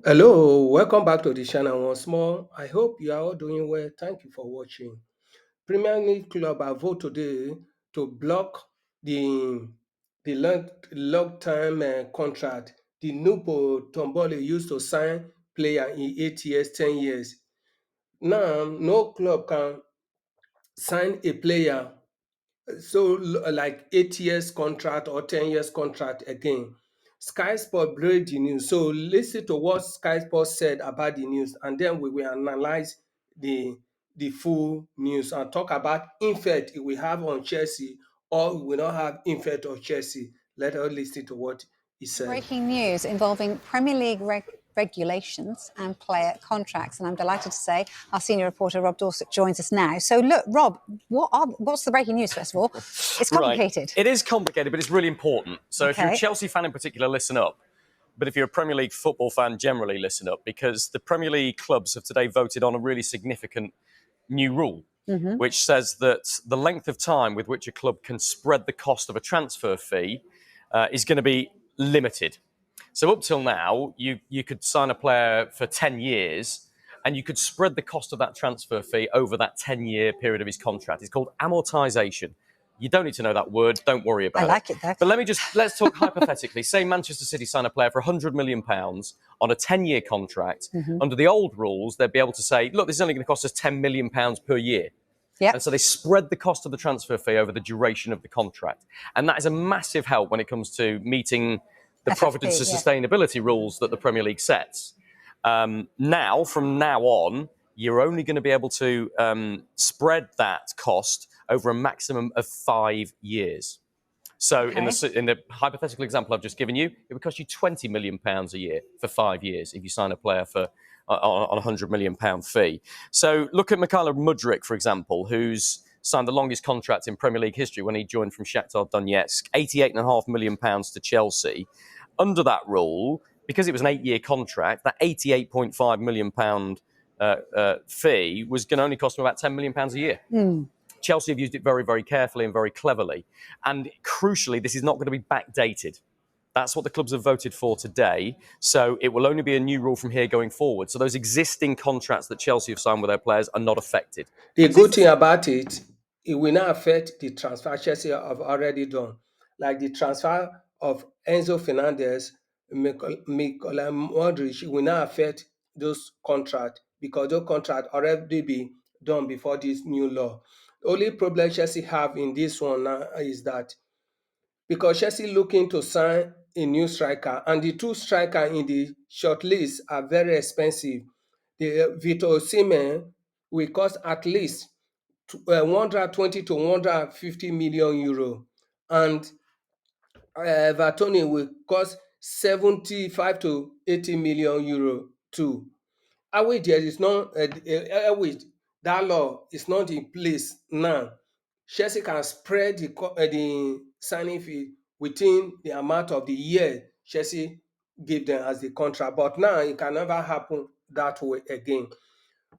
Hello, welcome back to the channel once more. I hope you are all doing well. Thank you for watching. Premier League club have voted today to block the long time contract the Nupo Tombole used to sign player in 8 years, 10 years. Now, no club can sign a player like 8 years contract or 10 years contract again. Sky Sport break the news. So listen to what Sky Sport said about the news, and then we will analyze the full news and talk about impact it will have on Chelsea or we will not have impact on Chelsea. Let us listen to what he said. Breaking news involving Premier League regulations and player contracts. And I'm delighted to say our senior reporter, Rob Dorset, joins us now. So, look, Rob, what's the breaking news, first of all? It's complicated. Right. It is complicated, but it's really important. So if you're a Okay. Chelsea fan in particular, listen up. But if you're a Premier League football fan generally, listen up, because the Premier League clubs have today voted on a really significant new rule, which says that the length of time with which a club can spread the cost of a transfer fee is going to be limited. So up till now, you could sign a player for 10 years and you could spread the cost of that transfer fee over that 10-year period of his contract. It's called amortisation. You don't need to know that word. Don't worry about it. I like it, though. But let's talk hypothetically. Say Manchester City sign a player for £100 million on a 10-year contract. Under the old rules, they'd be able to say, look, this is only going to cost us £10 million per year. Yep. And so they spread the cost of the transfer fee over the duration of the contract. And that is a massive help when it comes to meeting the providence and sustainability rules that the Premier League sets. From now on, you're only going to be able to spread that cost over a maximum of 5 years. So in the hypothetical example I've just given you, it would cost you £20 million a year for 5 years if you sign a player for on a £100 million fee. So look at Mikhailo Mudryk, for example, who's signed the longest contract in Premier League history when he joined from Shakhtar Donetsk, £88.5 million to Chelsea. Under that rule, because it was an 8-year contract, that £88.5 million fee was going to only cost him about £10 million a year. Chelsea have used it very, very carefully and very cleverly. And crucially, this is not going to be backdated. That's what the clubs have voted for today. So it will only be a new rule from here going forward. So those existing contracts that Chelsea have signed with their players are not affected. The good thing about it, it will not affect the transfer Chelsea have already done, like the transfer of Enzo Fernandez, Mikola Modric. It will not affect those contracts because those contracts already be done before this new law. The only problem Chelsea have in this one now is that because Chelsea looking to sign a new striker, and the two strikers in the short list are very expensive. The Victor Osimhen will cost at least 120 to 150 million euro, and Everton will cost 75 to 80 million euro too. Away there is no wait, that law is not in place now. Chelsea can spread the signing fee within the amount of the year Chelsea give them as the contract, but now it can never happen that way again.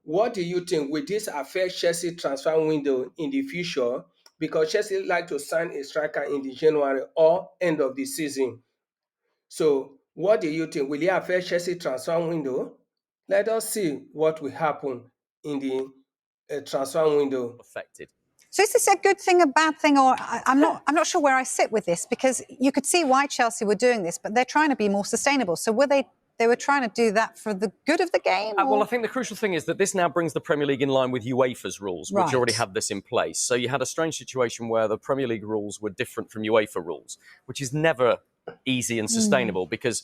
What do you think? Will this affect Chelsea transfer window in the future? Because Chelsea like to sign a striker in the January or end of the season. So what do you think? Will it affect Chelsea transfer window? Let us see what will happen in the transfer window. Affected. So is this a good thing, a bad thing, or I'm not sure where I sit with this, because you could see why Chelsea were doing this, but they're trying to be more sustainable. So were they were trying to do that for the good of the game? Well, I think the crucial thing is that this now brings the Premier League in line with UEFA's rules, which already had this in place. So you had a strange situation where the Premier League rules were different from UEFA rules, which is never easy and sustainable because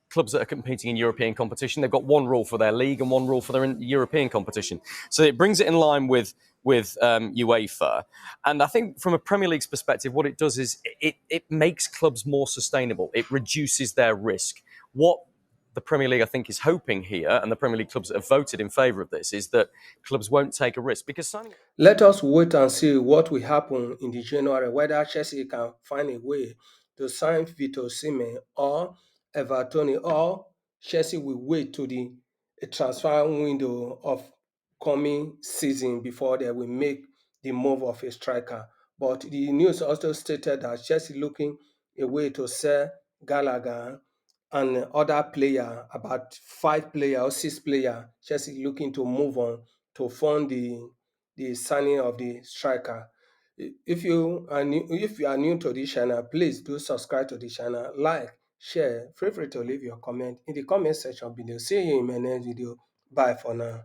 clubs that are competing in European competition, they've got one rule for their league and one rule for their European competition. So it brings it in line with UEFA. And I think from a Premier League's perspective, what it does is it makes clubs more sustainable. It reduces their risk. What the Premier League, I think, is hoping here, and the Premier League clubs that have voted in favour of this, is that clubs won't take a risk because signing. Let us wait and see what will happen in the January, whether Chelsea can find a way to sign Victor Osimhen or Everton, or Chelsea will wait to the transfer window of coming season before they will make the move of a striker. But the news also stated that Chelsea looking a way to sell Gallagher and other player, about 5 player or 6 player, Chelsea looking to move on to fund the signing of the striker. If you are new to this channel, please do subscribe to the channel, like, share. Feel free to leave your comment in the comment section below. See you in my next video. Bye for now.